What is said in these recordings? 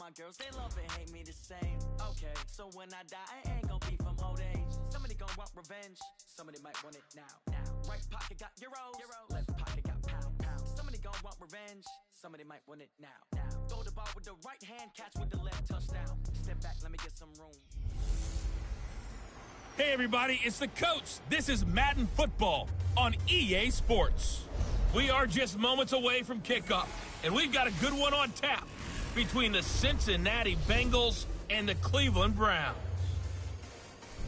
my girls, they love and hate me the same. Okay, so when I die, I ain't gonna be from old age. Somebody gonna want revenge, somebody might want it now. Right pocket got euros, left pocket got pound. Somebody gonna want revenge, somebody might want it now. Throw the ball with the right hand, catch with the left, touchdown. Step back, let me get some room. Hey everybody, it's the coach. This is Madden Football on EA Sports. We are just moments away from kickoff, and we've got a good one on tap between the Cincinnati Bengals and the Cleveland Browns.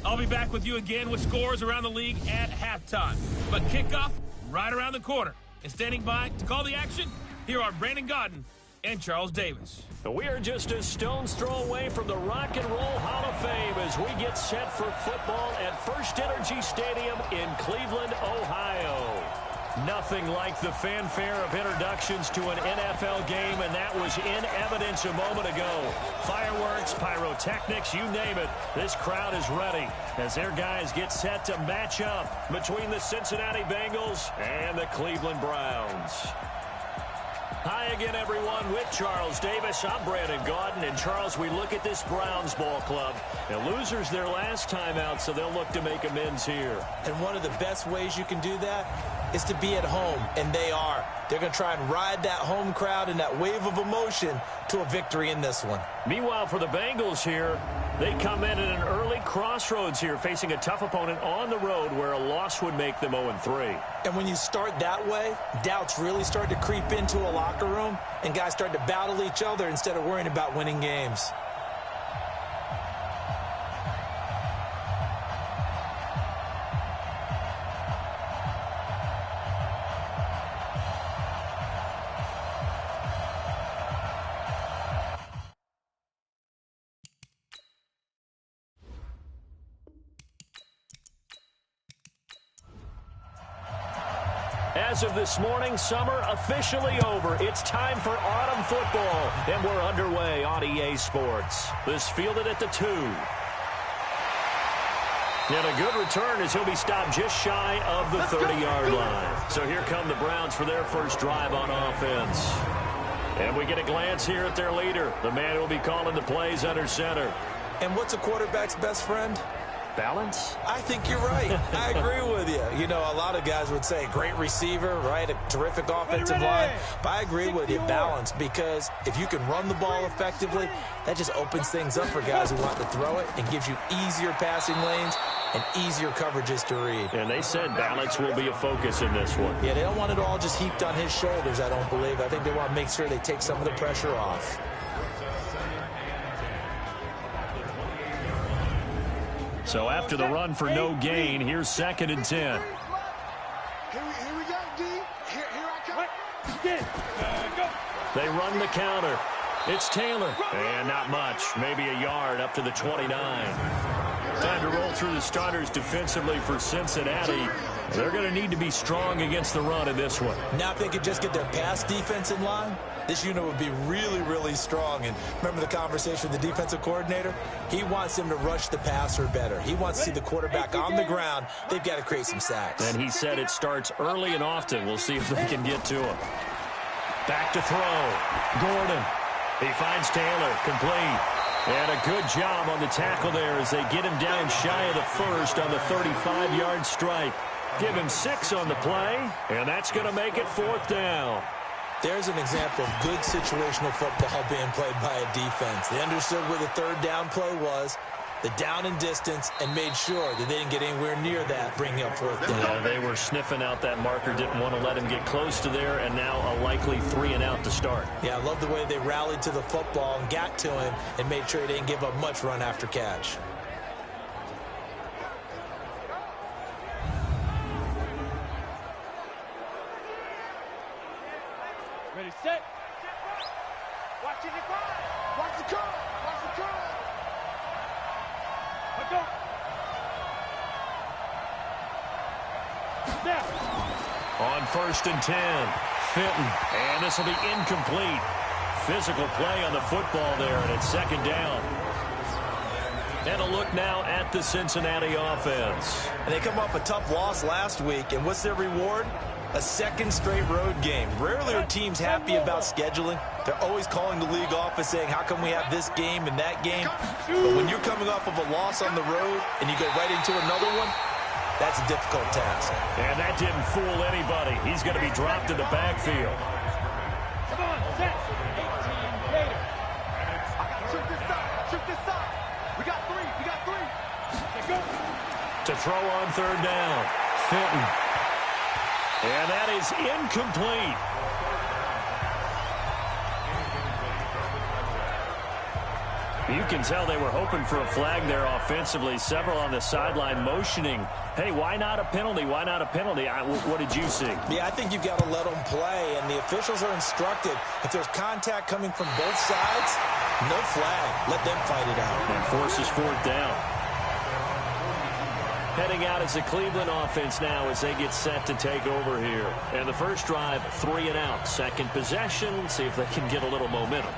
I'll be back with you again with scores around the league at halftime. But kickoff right around the corner. And standing by to call the action, here are Brandon Godden and Charles Davis. We are just a stone's throw away from the Rock and Roll Hall of Fame as we get set for football at First Energy Stadium in Cleveland, Ohio. Nothing like the fanfare of introductions to an NFL game, and that was in evidence a moment ago. Fireworks, pyrotechnics, you name it. This crowd is ready as their guys get set to match up between the Cincinnati Bengals and the Cleveland Browns. Hi again, everyone, with Charles Davis. I'm Brandon Godden. And, Charles, we look at this Browns ball club. And losers their last time out, so they'll look to make amends here. And one of the best ways you can do that is to be at home, and they are. They're going to try and ride that home crowd and that wave of emotion to a victory in this one. Meanwhile, for the Bengals here, they come in at an early crossroads here, facing a tough opponent on the road where a loss would make them 0-3. And when you start that way, doubts really start to creep into a locker room, and guys start to battle each other instead of worrying about winning games. As of this morning, summer officially over. It's time for autumn football, and we're underway on EA Sports. This fielded at the 2. And a good return as he'll be stopped just shy of the 30-yard line. So here come the Browns for their first drive on offense. And we get a glance here at their leader, the man who will be calling the plays under center. And what's a quarterback's best friend? Balance? I think you're right. I agree with you. You know, a lot of guys would say great receiver, right? A terrific offensive line. But I agree with you, balance, because if you can run the ball effectively, that just opens things up for guys who want to throw it and gives you easier passing lanes and easier coverages to read. And they said balance will be a focus in this one. Yeah, they don't want it all just heaped on his shoulders, I don't believe. I think they want to make sure they take some of the pressure off. So after the run for no gain, here's 2nd and 10. Here we go, D. Here I come. They run the counter. It's Taylor. And not much. Maybe a yard up to the 29. Time to roll through the starters defensively for Cincinnati. They're going to need to be strong against the run in this one. Now if they could just get their pass defense in line, this unit would be really, really strong. And remember the conversation with the defensive coordinator? He wants them to rush the passer better. He wants to see the quarterback on the ground. They've got to create some sacks. And he said it starts early and often. We'll see if they can get to him. Back to throw. Gordon. He finds Taylor. Complete. And a good job on the tackle there as they get him down shy of the first on the 35-yard strike. Give him 6 on the play, and that's going to make it 4th down. There's an example of good situational football being played by a defense. They understood where the 3rd down play was, the down and distance, and made sure that they didn't get anywhere near that, bringing up 4th down. Yeah, they were sniffing out that marker, didn't want to let him get close to there, and now a likely 3 and out to start. Yeah, I love the way they rallied to the football and got to him and made sure he didn't give up much run after catch. Ready, set. Watch it, watch the curl. Watch the curl. Let's go. Now. On 1st and 10, Fenton. And this will be incomplete. Physical play on the football there, and it's 2nd down. And a look now at the Cincinnati offense. And they come off a tough loss last week, and what's their reward? A second straight road game. Rarely are teams happy about scheduling. They're always calling the league office saying, how come we have this game and that game? But when you're coming off of a loss on the road and you go right into another one, that's a difficult task. And that didn't fool anybody. He's going to be dropped in the backfield. Come on, set. 18 later. Shoot this side. Shoot this side. We got three. Go. To throw on third down. Fenton. And that is incomplete. You can tell they were hoping for a flag there offensively. Several on the sideline motioning, hey, why not a penalty? Why not a penalty? What did you see? Yeah, I think you've got to let them play, and the officials are instructed, if there's contact coming from both sides, no flag. Let them fight it out. And forces fourth down. Heading out is the Cleveland offense now as they get set to take over here. And the first drive, 3 and out. Second possession, see if they can get a little momentum.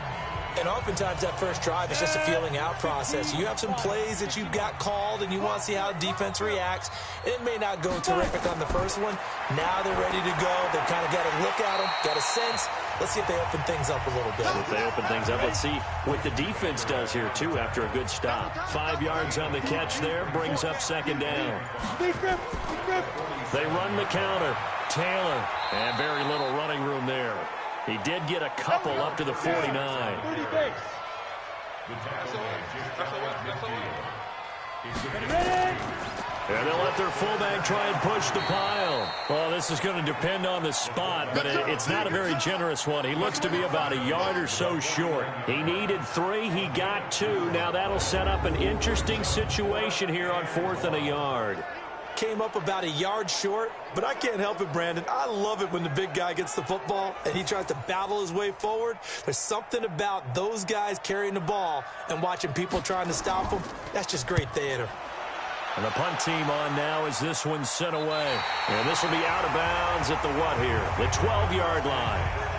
And oftentimes that first drive is just a feeling out process. You have some plays that you've got called and you want to see how defense reacts. It may not go terrific on the first one. Now they're ready to go. They've kind of got a look at them, got a sense. Let's see if they open things up a little bit. If they open things up, let's see what the defense does here, too, after a good stop. 5 yards on the catch there, brings up second down. They run the counter. Taylor, and very little running room there. He did get a couple up to the 49. And they'll let their fullback try and push the pile. Well, this is going to depend on the spot, but it's not a very generous one. He looks to be about a yard or so short. He needed 3. He got 2. Now that'll set up an interesting situation here on 4th and a yard. Came up about a yard short, but I can't help it, Brandon. I love it when the big guy gets the football and he tries to battle his way forward. There's something about those guys carrying the ball and watching people trying to stop them. That's just great theater. And the punt team on now as this one's sent away. And this will be out of bounds at the what here? The 12-yard line.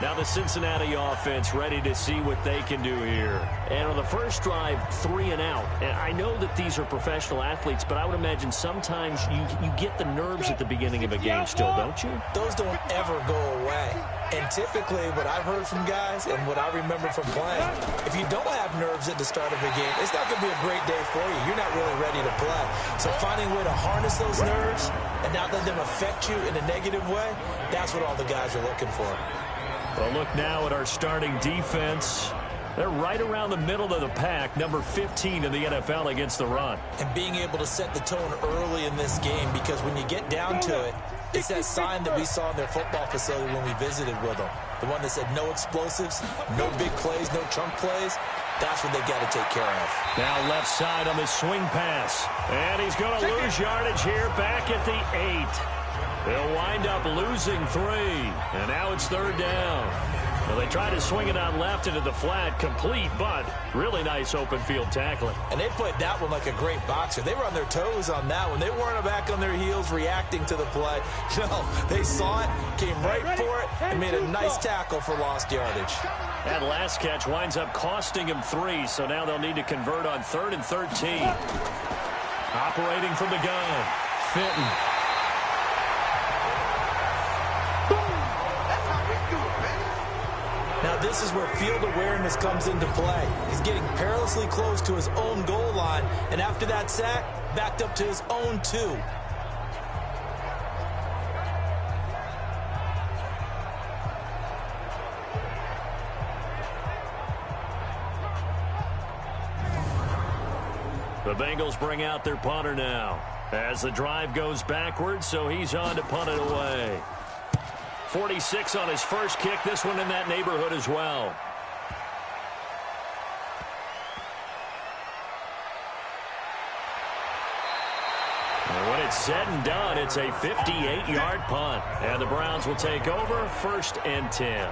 Now the Cincinnati offense ready to see what they can do here. And on the first drive, 3 and out. And I know that these are professional athletes, but I would imagine sometimes you get the nerves at the beginning of a game still, don't you? Those don't ever go away. And typically what I've heard from guys and what I remember from playing, if you don't have nerves at the start of a game, it's not going to be a great day for you. You're not really ready to play. So finding a way to harness those nerves and not let them affect you in a negative way, that's what all the guys are looking for. Well, look now at our starting defense. They're right around the middle of the pack, number 15 in the NFL against the run. And being able to set the tone early in this game, because when you get down to it, it's that sign that we saw in their football facility when we visited with them. The one that said no explosives, no big plays, no chunk plays. That's what they got to take care of. Now left side on the swing pass. And he's going to lose yardage here back at the 8. They'll wind up losing 3. And now it's third down. Well, they try to swing it on left into the flat, complete, but really nice open field tackling. And they played that one like a great boxer. They were on their toes on that one. They weren't back on their heels reacting to the play. No, they saw it, came right for it, and made a nice tackle for lost yardage. That last catch winds up costing him 3, so now they'll need to convert on 3rd and 13. Operating from the gun, Fenton. Now this is where field awareness comes into play. He's getting perilously close to his own goal line, and after that sack, backed up to his own 2. The Bengals bring out their punter now as the drive goes backwards, so he's on to punt it away. 46 on his first kick. This one in that neighborhood as well. And when it's said and done, it's a 58-yard punt. And the Browns will take over 1st and 10.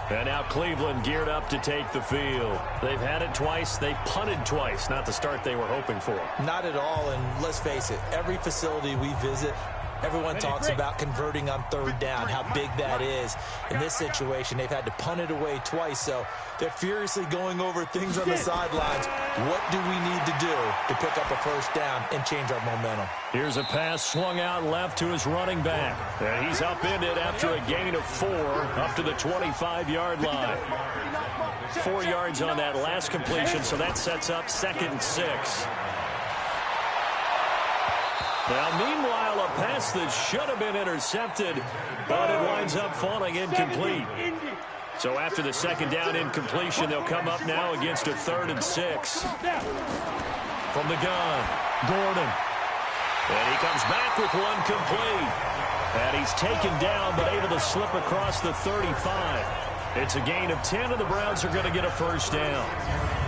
And now Cleveland geared up to take the field. They've had it twice. They've punted twice. Not the start they were hoping for. Not at all, and let's face it, every facility we visit, Everyone talks about converting on third down, how big that is. In this situation, they've had to punt it away twice, so they're furiously going over things on the sidelines. What do we need to do to pick up a first down and change our momentum? Here's a pass swung out left to his running back. And he's upended after a gain of 4 up to the 25-yard line. 4 yards on that last completion, so that sets up 2nd and 6. Now, meanwhile, a pass that should have been intercepted, but it winds up falling incomplete. So after the 2nd down incompletion, they'll come up now against a 3rd and 6. From the gun, Gordon. And he comes back with one complete. And he's taken down, but able to slip across the 35. It's a gain of 10, and the Browns are going to get a first down.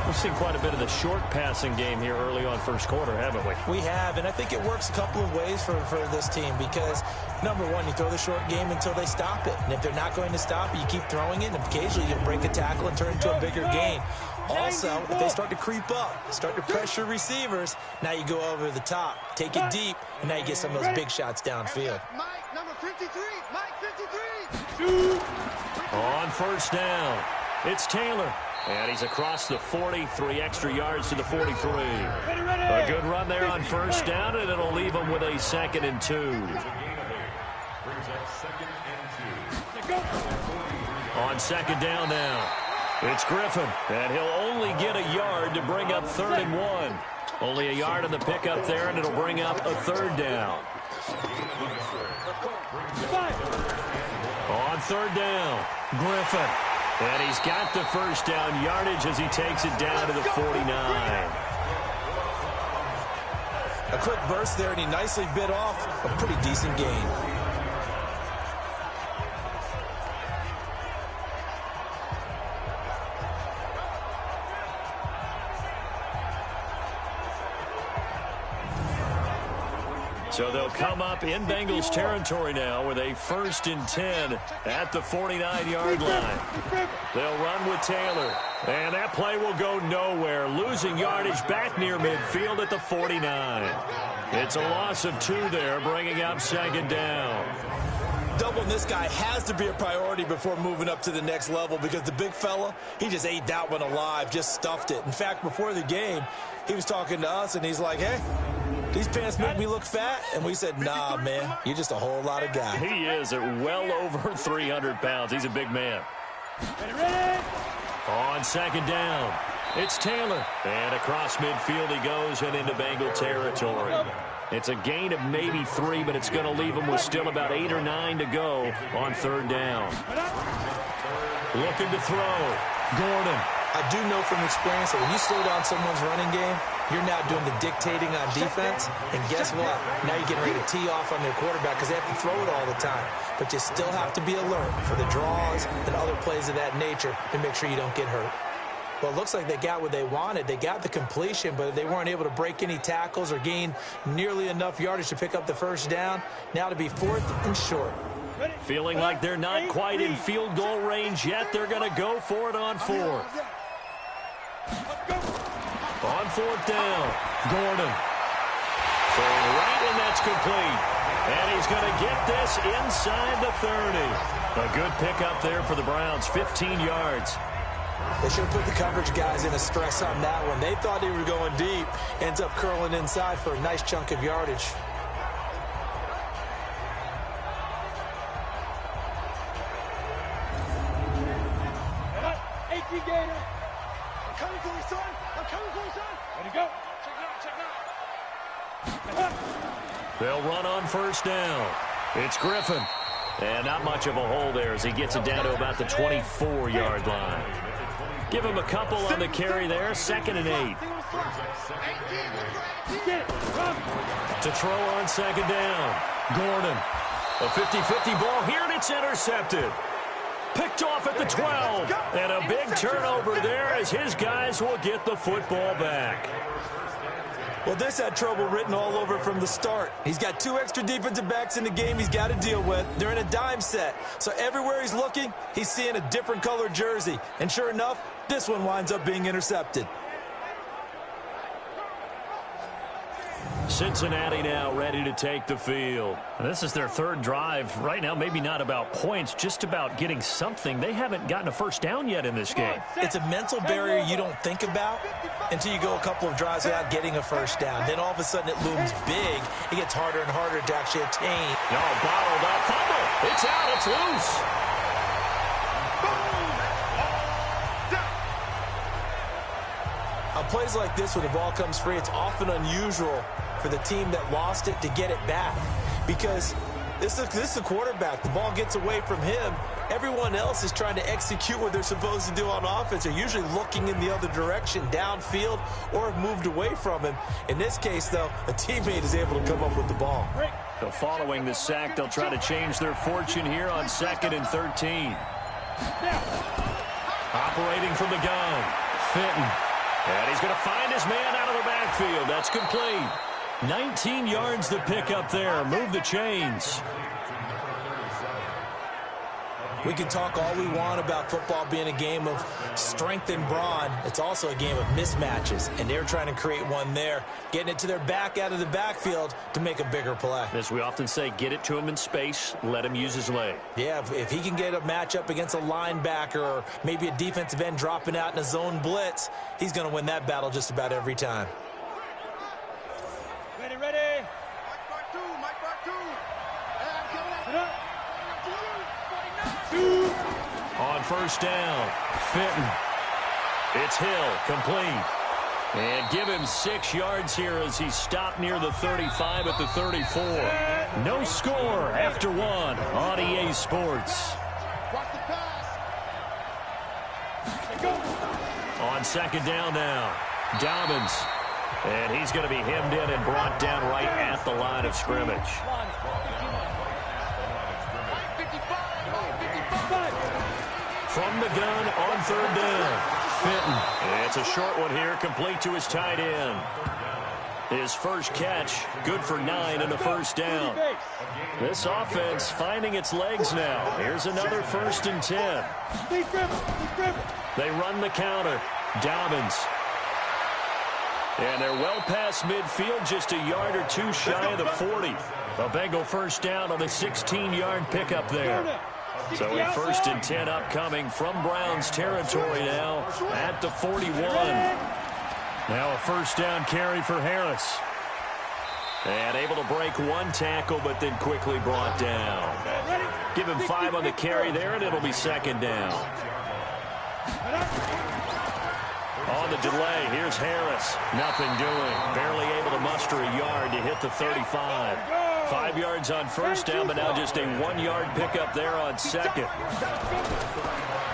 We've seen quite a bit of the short passing game here early on first quarter, haven't we? We have, and I think it works a couple of ways for this team because, number one, you throw the short game until they stop it. And if they're not going to stop it, you keep throwing it, and occasionally you'll break a tackle and turn it into a bigger gain. Also, if they start to creep up, start to pressure receivers, now you go over the top, take it deep, and now you get some of those big shots downfield. Mike, number 53. Mike, 53. On first down, it's Taylor. And he's across the 40, 3 extra yards to the 43. A good run there on first down, and it'll leave him with a 2nd and 2. On 2nd down now, it's Griffin, and he'll only get a yard to bring up 3rd and 1. Only a yard on the pickup there, and it'll bring up a 3rd down. On 3rd down, Griffin. And he's got the first down yardage as he takes it down to the 49. A quick burst there, and he nicely bit off a pretty decent gain. So they'll come up in Bengals territory now with a 1st and 10 at the 49-yard line. They'll run with Taylor. And that play will go nowhere. Losing yardage back near midfield at the 49. It's a loss of 2 there, bringing up 2nd down. Doubling this guy has to be a priority before moving up to the next level because the big fella, he just ate that one alive, just stuffed it. In fact, before the game, he was talking to us, and he's like, hey, these pants make me look fat? And we said, nah, man, you're just a whole lot of guy. He is at well over 300 pounds. He's a big man. On 2nd down, it's Taylor. And across midfield he goes and into Bengal territory. It's a gain of maybe 3, but it's going to leave him with still about 8 or 9 to go on 3rd down. Looking to throw. Gordon. I do know from experience that when you slow down someone's running game, you're now doing the dictating on defense. And guess what? Now you're getting ready to tee off on their quarterback because they have to throw it all the time. But you still have to be alert for the draws and other plays of that nature to make sure you don't get hurt. Well, it looks like they got what they wanted. They got the completion, but they weren't able to break any tackles or gain nearly enough yardage to pick up the first down. Now to be 4th and short. Feeling like they're not quite in field goal range yet. They're going to go for it on 4th. On 4th down, Gordon. Throwing right, and that's complete. And he's going to get this inside the 30. A good pickup there for the Browns, 15 yards. They should have put the coverage guys in a stress on that one. They thought they were going deep. Ends up curling inside for a nice chunk of yardage. I'm coming for you, son. I'm coming for you, son. Ready to go. Check it out. They'll run on first down. It's Griffin. And not much of a hole there as he gets it down to about the 24-yard line. Give him a couple on the carry there. 2nd and 8. To throw on 2nd down. Gordon. A 50-50 ball here, and it's intercepted. Picked off at the 12. And a big turnover there as his guys will get the football back. Well, this had trouble written all over from the start. He's got 2 extra defensive backs in the game he's got to deal with. They're in a dime set. So everywhere he's looking, he's seeing a different colored jersey. And sure enough, this one winds up being intercepted. Cincinnati now ready to take the field. This is their third drive. Right now, maybe not about points, just about getting something. They haven't gotten a first down yet in this game. It's a mental barrier you don't think about until you go a couple of drives without getting a first down. Then all of a sudden it looms big. It gets harder and harder to actually attain. No, bottled up. Fumble. It's out. It's loose. On plays like this where the ball comes free, it's often unusual for the team that lost it to get it back. Because this is the quarterback. The ball gets away from him. Everyone else is trying to execute what they're supposed to do on offense. They're usually looking in the other direction, downfield, or have moved away from him. In this case, though, a teammate is able to come up with the ball. So following the sack, they'll try to change their fortune here on 2nd and 13. Operating from the gun, Fenton. And he's going to find his man out of the backfield. That's complete. 19 yards to pick up there. Move the chains. We can talk all we want about football being a game of strength and brawn. It's also a game of mismatches, and they're trying to create one there, getting it to their back out of the backfield to make a bigger play. As we often say, get it to him in space, let him use his leg. Yeah, if he can get a matchup against a linebacker or maybe a defensive end dropping out in a zone blitz, he's going to win that battle just about every time. Ready. Mike Part 2. On first down, Fenton. It's Hill, complete. And give him 6 yards here as he stopped near the 35 at the 34. No score after 1 on EA Sports. Watch the pass. On 2nd down now, Dobbins. And he's going to be hemmed in and brought down right at the line of scrimmage. From the gun on 3rd down, Fenton. It's a short one here, complete to his tight end. His first catch, good for 9 and a first down. This offense finding its legs now. Here's another 1st and 10. They run the counter. Dobbins. And they're well past midfield, just a yard or two shy of the 40. A Bengal first down on the 16-yard pickup there. So a 1st and 10 upcoming from Browns territory now at the 41. Now a first down carry for Harris. And able to break 1 tackle, but then quickly brought down. Give him 5 on the carry there, and it'll be 2nd down. On the delay, here's Harris. Nothing doing. Barely able to muster a yard to hit the 35. 5 yards on first down, but now just a 1-yard pickup there on 2nd.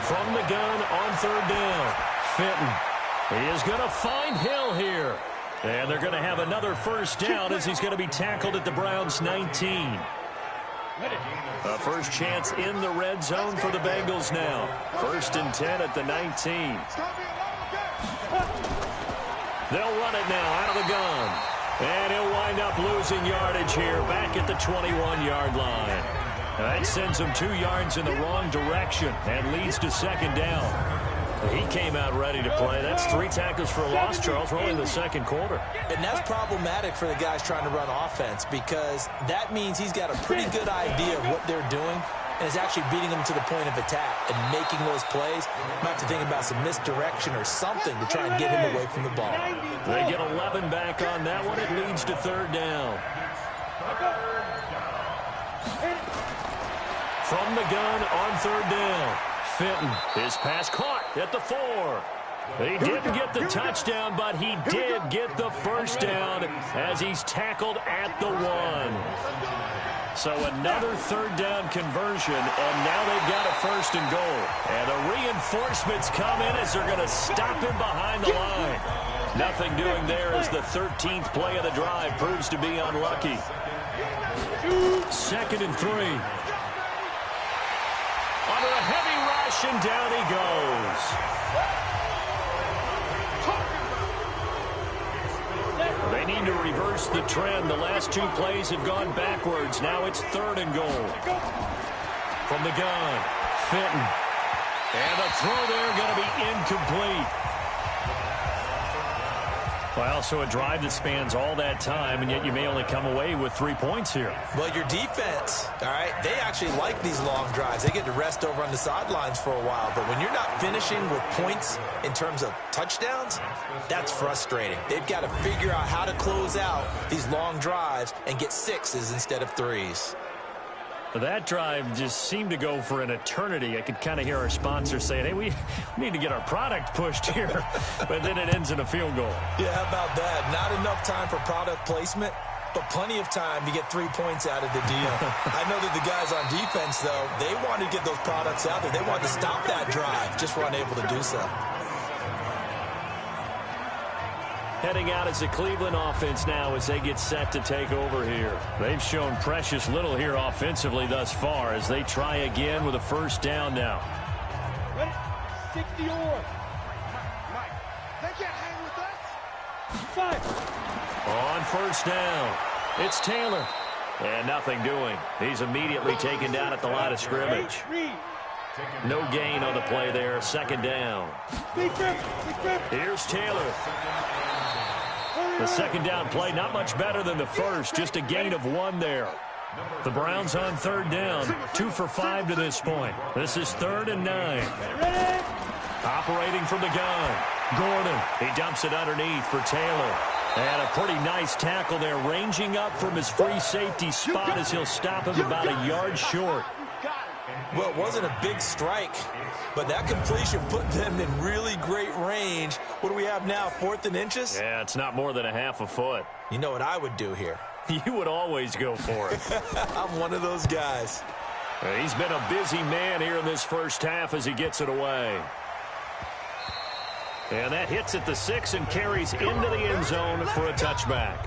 From the gun on 3rd down, Fenton. He is going to find Hill here. And they're going to have another first down as he's going to be tackled at the Browns' 19. A first chance in the red zone for the Bengals now. 1st and 10 at the 19. They'll run it now out of the gun. And he'll wind up losing yardage here back at the 21-yard line. That sends him 2 yards in the wrong direction and leads to 2nd down. He came out ready to play. That's 3 tackles for a loss, Charles, rolling the 2nd quarter. And that's problematic for the guys trying to run offense because that means he's got a pretty good idea of what they're doing and is actually beating them to the point of attack and making those plays. Might have to think about some misdirection or something to try and get him away from the ball. They get 11 back on that one. It leads to 3rd down. From the gun on 3rd down, Fenton. His pass caught at the 4. He didn't get the touchdown, but he did get the first down as he's tackled at the 1. So another 3rd down conversion, and now they've got a 1st and goal. And the reinforcements come in as they're going to stop him behind the line. Nothing doing there as the 13th play of the drive proves to be unlucky. 2nd and 3. Under a heavy rush, and down he goes. They need to reverse the trend. The last 2 plays have gone backwards. Now it's 3rd and goal. From the gun, Fenton. And the throw there going to be incomplete. Well, so a drive that spans all that time, and yet you may only come away with 3 points here. Well, your defense, all right, they actually like these long drives. They get to rest over on the sidelines for a while. But when you're not finishing with points in terms of touchdowns, that's frustrating. They've got to figure out how to close out these long drives and get 6s instead of 3s. That drive just seemed to go for an eternity. I could kind of hear our sponsor saying, hey, we need to get our product pushed here. But then it ends in a field goal. Yeah, how about that? Not enough time for product placement, but plenty of time to get 3 points out of the deal. I know that the guys on defense, though, they wanted to get those products out there. They wanted to stop that drive, just were unable to do so. Heading out as the Cleveland offense now as they get set to take over here. They've shown precious little here offensively thus far as they try again with a first down now. Ready? 60 or. They can't hang with us. 5. On first down, it's Taylor. And nothing doing. He's immediately taken down at the line of scrimmage. No gain on the play there. Second down. Here's Taylor. The second down play, not much better than the first, just a gain of 1 there. The Browns on third down, 2 for 5 to this point. This is 3rd and 9. Operating from the gun, Gordon. He dumps it underneath for Taylor. And a pretty nice tackle there, ranging up from his free safety spot as he'll stop him about a yard short. Well, it wasn't a big strike, but that completion put them in really great range. What do we have now, 4th and inches? Yeah, it's not more than a half a foot. You know what I would do here? You would always go for it. I'm one of those guys. He's been a busy man here in this first half as he gets it away. And that hits at the 6 and carries into the end zone for a touchback.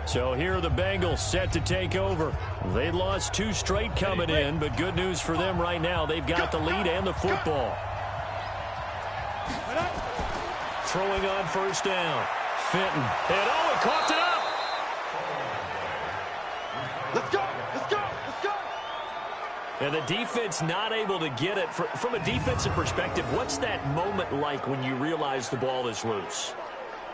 So here are the Bengals set to take over. They lost 2 straight coming in, but good news for them right now. They've got the lead and the football. Throwing on first down. Fenton. And he coughed it up. Let's go. Let's go. Let's go. And the defense not able to get it. From a defensive perspective, what's that moment like when you realize the ball is loose?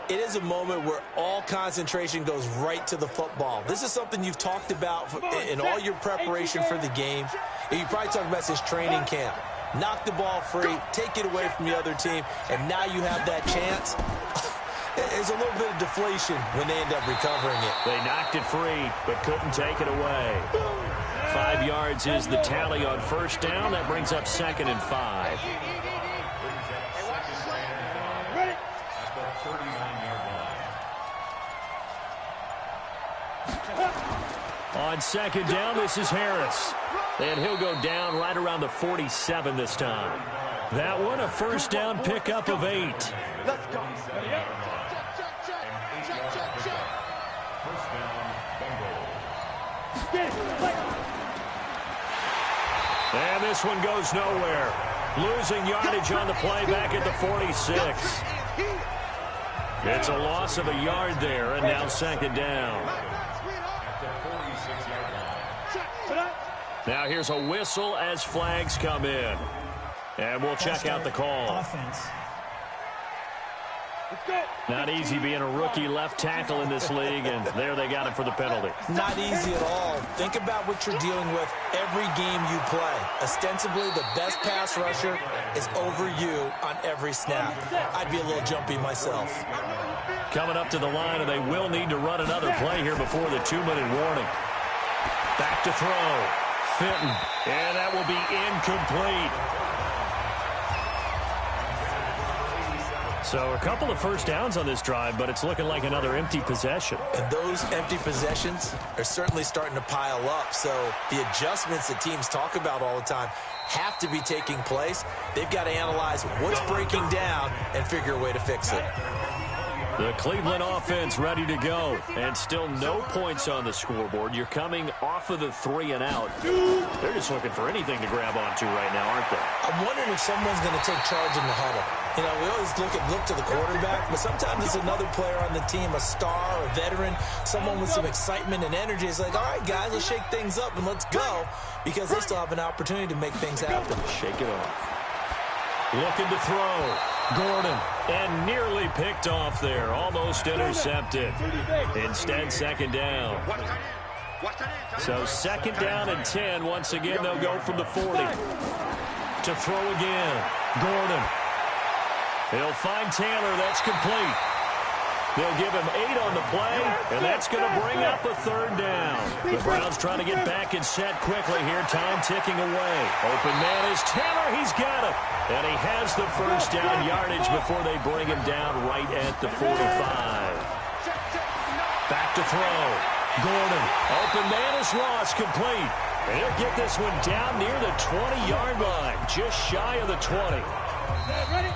It is a moment where all concentration goes right to the football. This is something you've talked about in all your preparation for the game. And you probably talked about since training camp. Knock the ball free, take it away from the other team, and now you have that chance. There's a little bit of deflation when they end up recovering it. They knocked it free, but couldn't take it away. 5 yards is the tally on first down. That brings up 2nd and 5. On second down, this is Harris. And he'll go down right around the 47 this time. That one, a first down pickup of 8. Let's go. And this one goes nowhere. Losing yardage on the play back at the 46. It's a loss of a yard there, and now second down. Now here's a whistle as flags come in. And we'll check out the call. Offense. Not easy being a rookie left tackle in this league, and there they got him for the penalty. Not easy at all. Think about what you're dealing with every game you play. Ostensibly, the best pass rusher is over you on every snap. I'd be a little jumpy myself. Coming up to the line, and they will need to run another play here before the 2-minute warning. Back to throw. Fenton. And that will be incomplete. So a couple of first downs on this drive, but it's looking like another empty possession. And those empty possessions are certainly starting to pile up. So the adjustments that teams talk about all the time have to be taking place. They've got to analyze what's breaking down and figure a way to fix it. The Cleveland offense ready to go. And still no points on the scoreboard. You're coming off of the 3 and out. They're just looking for anything to grab onto right now, aren't they? I'm wondering if someone's going to take charge in the huddle. You know, we always look to the quarterback, but sometimes it's another player on the team, a star, a veteran, someone with some excitement and energy. It's like, all right, guys, let's shake things up and let's go, because they still have an opportunity to make things happen. Shake it off. Looking to throw. Gordon, and nearly picked off there. Almost intercepted. Instead, second down. So second down and 10. Once again, they'll go from the 40. To throw again. Gordon. He'll find Taylor. That's complete. They'll give him 8 on the play, and that's going to bring up a third down. The Browns trying to get back and set quickly here. Time ticking away. Open man is Taylor. He's got it. And he has the first down yardage before they bring him down right at the 45. Back to throw. Gordon. Open man is Ross. Complete. And he'll get this one down near the 20-yard line. Just shy of the 20.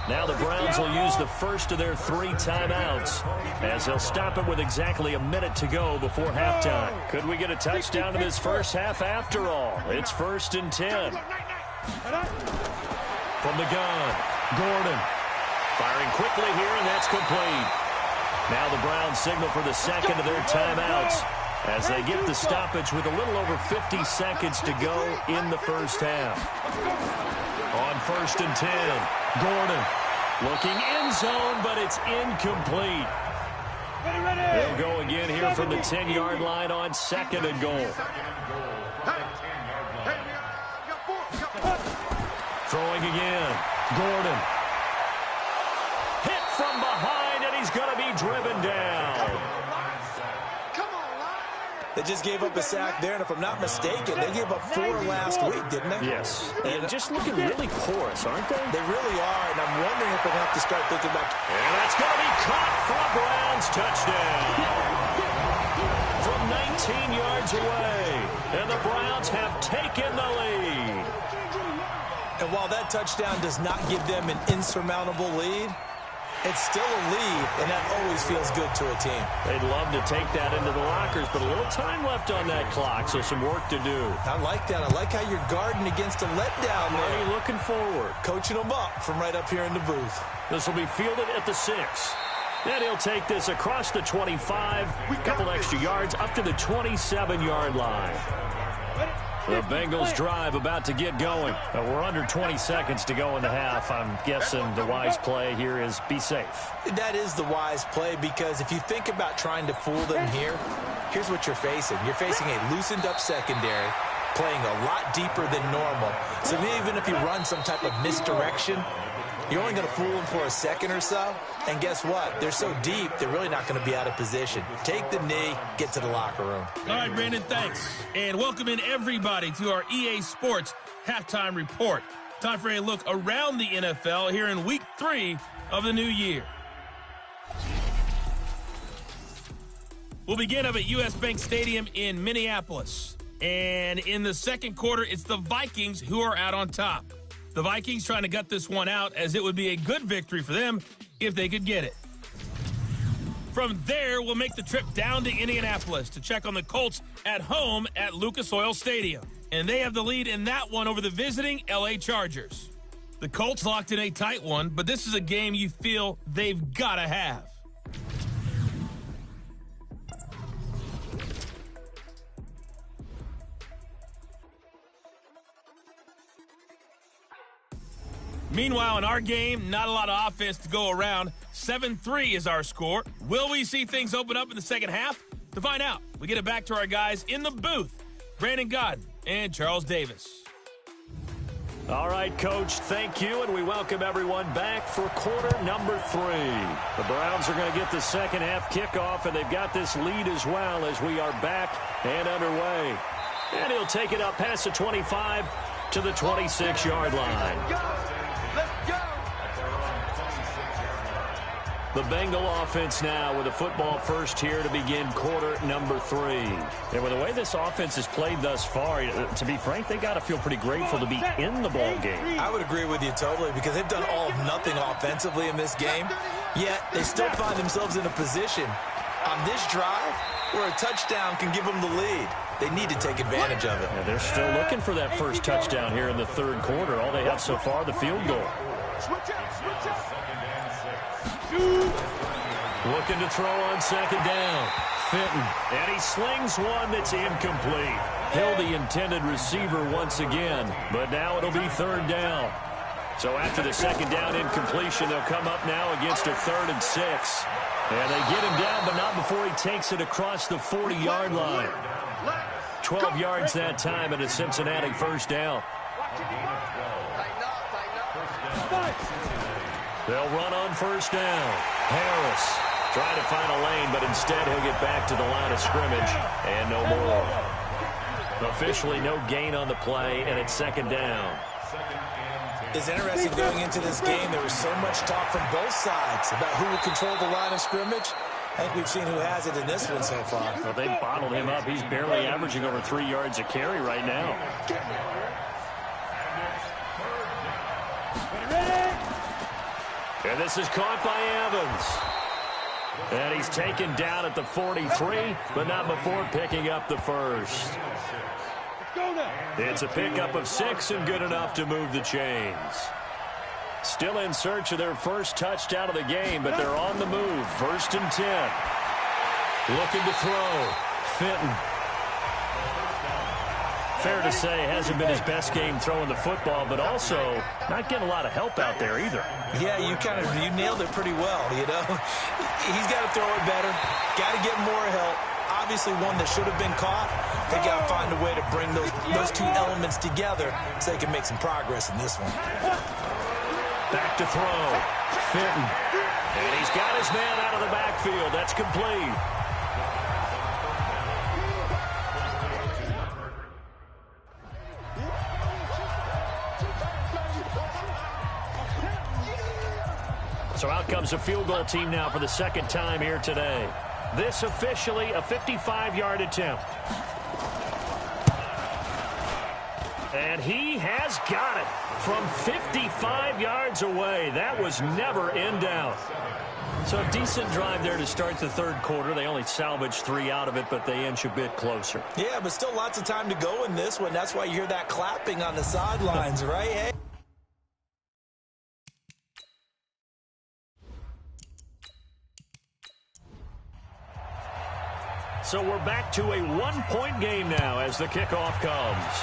Now the Browns will use the first of their 3 timeouts as they'll stop it with exactly a minute to go before halftime. Could we get a touchdown in this first half after all? It's 1st and 10. From the gun, Gordon. Firing quickly here, and that's complete. Now the Browns signal for the second of their timeouts as they get the stoppage with a little over 50 seconds to go in the first half. On 1st and 10, Gordon looking end zone, but it's incomplete. They'll go again here from the 10-yard line on 2nd and goal. Throwing again, Gordon. Hit from behind, and he's going to be driven down. They just gave up a sack there, and if I'm not mistaken, they gave up 4 last week, didn't they? Yes. And just looking really porous, aren't they? They really are, and I'm wondering if they're going to have to start thinking about... And that's going to be caught for a Browns touchdown. From 19 yards away, and the Browns have taken the lead. And while that touchdown does not give them an insurmountable lead, it's still a lead, and that always feels good to a team. They'd love to take that into the lockers, but a little time left on that clock, so some work to do. I like that. I like how you're guarding against a letdown there. Are you looking forward? Coaching them up from right up here in the booth. This will be fielded at the 6. Then he'll take this across the 25, a couple extra yards, up to the 27-yard line. The Bengals drive about to get going. We're under 20 seconds to go in the half. I'm guessing the wise play here is be safe. That is the wise play because if you think about trying to fool them here, here's what you're facing. You're facing a loosened up secondary, playing a lot deeper than normal. So even if you run some type of misdirection, you're only going to fool them for a second or so. And guess what? They're so deep, they're really not going to be out of position. Take the knee, get to the locker room. All right, Brandon, thanks. And welcome in everybody to our EA Sports Halftime Report. Time for a look around the NFL here in Week 3 of the new year. We'll begin up at US Bank Stadium in Minneapolis. And in the second quarter, it's the Vikings who are out on top. The Vikings trying to gut this one out as it would be a good victory for them if they could get it. From there, we'll make the trip down to Indianapolis to check on the Colts at home at Lucas Oil Stadium. And they have the lead in that one over the visiting LA Chargers. The Colts locked in a tight one, but this is a game you feel they've got to have. Meanwhile, in our game, not a lot of offense to go around. 7-3 is our score. Will we see things open up in the second half? To find out, we get it back to our guys in the booth, Brandon Godden and Charles Davis. All right, Coach, thank you, and we welcome everyone back for quarter number 3. The Browns are going to get the second half kickoff, and they've got this lead as well as we are back and underway. And he'll take it up past the 25 to the 26-yard line. The Bengal offense now with a football first here to begin quarter number 3. And with the way this offense has played thus far, to be frank, they got to feel pretty grateful to be in the ball game. I would agree with you totally because they've done all of nothing offensively in this game, yet they still find themselves in a position on this drive where a touchdown can give them the lead. They need to take advantage of it. Yeah, they're still looking for that first touchdown here in the third quarter. All they have so far, the field goal. Looking to throw on second down. Fenton. And he slings one that's incomplete. Held the intended receiver once again, but now it'll be third down. So after the second down incompletion, they'll come up now against a 3rd and 6. And they get him down, but not before he takes it across the 40-yard line. 12 yards that time and a Cincinnati first down. They'll run on first down. Harris trying to find a lane, but instead he'll get back to the line of scrimmage and no more. Officially no gain on the play, and it's second down. It's interesting going into this game. There was so much talk from both sides about who would control the line of scrimmage. I think we've seen who has it in this one so far. Well, they bottled him up. He's barely averaging over 3 yards a carry right now. And this is caught by Evans. And he's taken down at the 43, but not before picking up the first. It's a pickup of 6 and good enough to move the chains. Still in search of their first touchdown of the game, but they're on the move. 1st and 10. Looking to throw. Fenton. Fair to say, hasn't been his best game throwing the football, but also not getting a lot of help out there either. Yeah, you nailed it pretty well, you know. He's got to throw it better. Got to get more help. Obviously one that should have been caught. They got to find a way to bring those two elements together so they can make some progress in this one. Back to throw. Fenton. And he's got his man out of the backfield. That's complete. So out comes a field goal team now for the second time here today. This officially a 55-yard attempt. And he has got it from 55 yards away. That was never in doubt. So a decent drive there to start the third quarter. They only salvaged 3 out of it, but they inch a bit closer. Yeah, but still lots of time to go in this one. That's why you hear that clapping on the sidelines, right? Hey. So we're back to a one-point game now as the kickoff comes.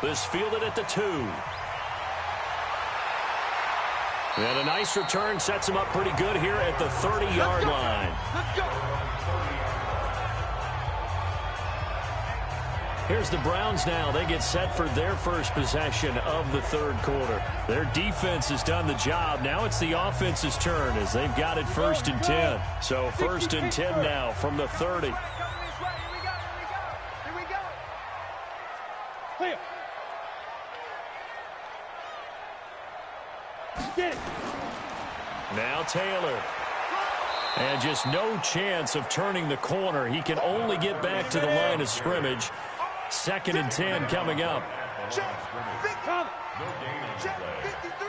This fielded at the 2. And a nice return sets him up pretty good here at the 30-yard line. Let's go. Here's the Browns now. They get set for their first possession of the third quarter. Their defense has done the job. Now it's the offense's turn as they've got it 1st and 10. So 1st and 10 now from the 30. Here we go. Clear. Get it. Now Taylor. And just no chance of turning the corner. He can only get back to the line of scrimmage. 2nd and 10 coming up. Check. Check. 53.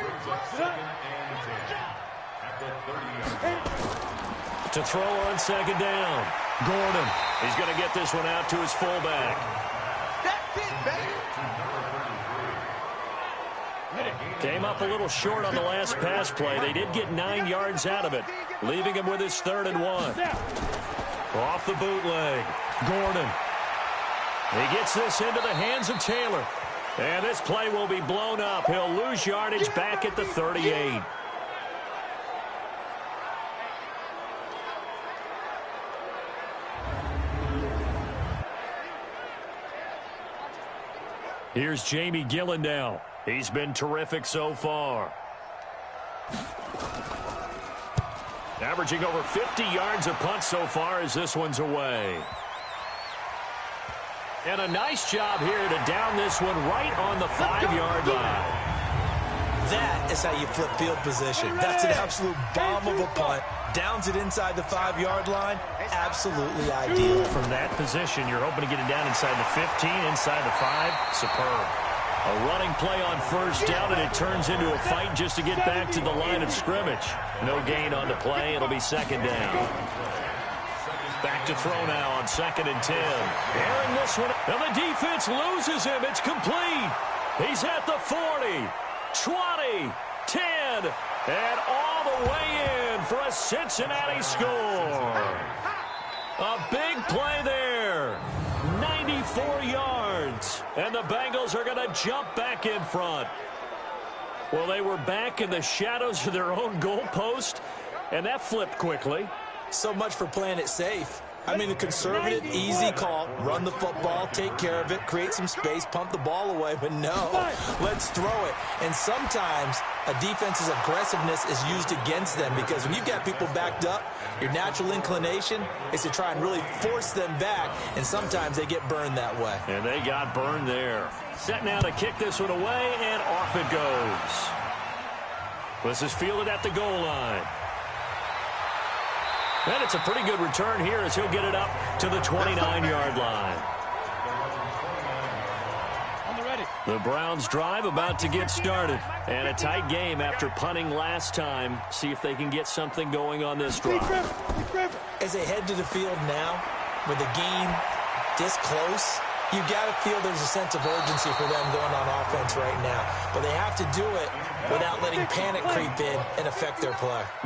To throw on 2nd down. Gordon. He's going to get this one out to his fullback. That's it, baby. Came up a little short on the last pass play. They did get 9 yards out of it, leaving him with his 3rd and 1. Off the bootleg. Gordon. He gets this into the hands of Taylor. And this play will be blown up. He'll lose yardage back at the 38. Here's Jamie Gillen now. He's been terrific so far. Averaging over 50 yards a punt so far as this one's away. And a nice job here to down this one right on the 5-yard line. That is how you flip field position. That's an absolute bomb of a punt. Downs it inside the 5-yard line. Absolutely ideal. From that position, you're hoping to get it down inside the 15, inside the 5. Superb. A running play on 1st down, and it turns into a fight just to get back to the line of scrimmage. No gain on the play. It'll be 2nd down. Back to throw now on 2nd and 10. Airing this one. And the defense loses him. It's complete. He's at the 40, 20, 10, and all the way in for a Cincinnati score. A big play there. 94 yards. And the Bengals are going to jump back in front. Well, they were back in the shadows of their own goalpost, and that flipped quickly. So much for playing it safe. I mean, a conservative, easy call. Run the football, take care of it, create some space, pump the ball away. But no, let's throw it. And sometimes a defense's aggressiveness is used against them because when you've got people backed up, your natural inclination is to try and really force them back, and sometimes they get burned that way. And they got burned there. Set now to kick this one away, and off it goes. This is fielded at the goal line. And it's a pretty good return here as he'll get it up to the 29-yard line. The Browns drive about to get started. And a tight game after punting last time. See if they can get something going on this drive. As they head to the field now, with the game this close, you got to feel there's a sense of urgency for them going on offense right now. But they have to do it without letting panic creep in and affect their play.